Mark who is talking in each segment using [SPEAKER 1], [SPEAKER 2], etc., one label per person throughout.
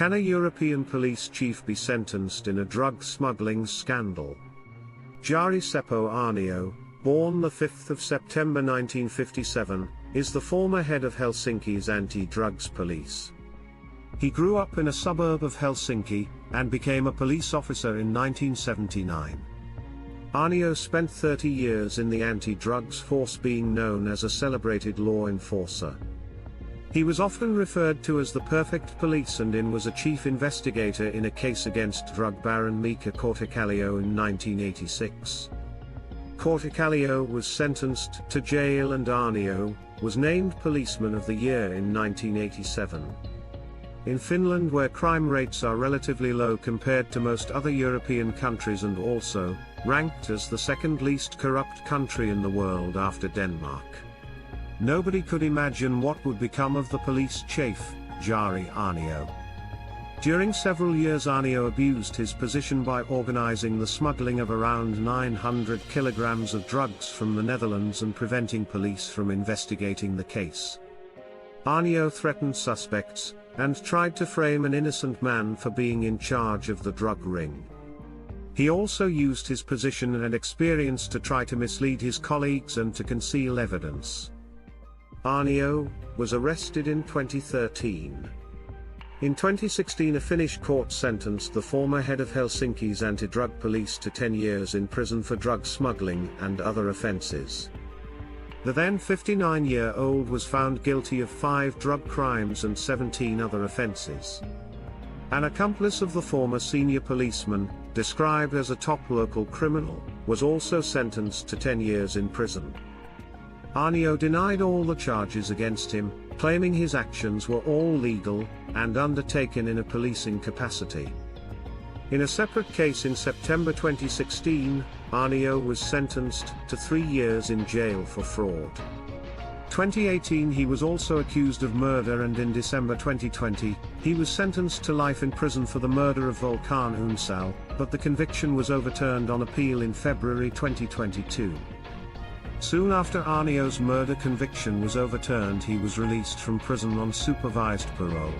[SPEAKER 1] Can a European police chief be sentenced in a drug smuggling scandal? Jari Aarnio, born the 5th of September 1957, is the former head of Helsinki's anti-drugs police. He grew up in a suburb of Helsinki, and became a police officer in 1979. Aarnio spent 30 years in the anti-drugs force, being known as a celebrated law enforcer. He was often referred to as the perfect police and was a chief investigator in a case against drug baron Mika Kortekallio in 1986. Kortekallio was sentenced to jail and Aarnio was named Policeman of the Year in 1987. In Finland, where crime rates are relatively low compared to most other European countries and also ranked as the second least corrupt country in the world after Denmark, nobody could imagine what would become of the police chief, Jari Aarnio. During several years, Aarnio abused his position by organizing the smuggling of around 900 kilograms of drugs from the Netherlands and preventing police from investigating the case. Aarnio threatened suspects and tried to frame an innocent man for being in charge of the drug ring. He also used his position and experience to try to mislead his colleagues and to conceal evidence. Aarnio was arrested in 2013. In 2016, a Finnish court sentenced the former head of Helsinki's anti-drug police to 10 years in prison for drug smuggling and other offences. The then 59-year-old was found guilty of 5 drug crimes and 17 other offences. An accomplice of the former senior policeman, described as a top local criminal, was also sentenced to 10 years in prison. Aarnio denied all the charges against him, claiming his actions were all legal and undertaken in a policing capacity. In a separate case in September 2016, Aarnio was sentenced to 3 years in jail for fraud. 2018, he was also accused of murder, and in December 2020, he was sentenced to life in prison for the murder of Volkan Unsal, but the conviction was overturned on appeal in February 2022. Soon after Aarnio's murder conviction was overturned, he was released from prison on supervised parole.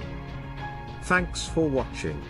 [SPEAKER 1] Thanks for watching.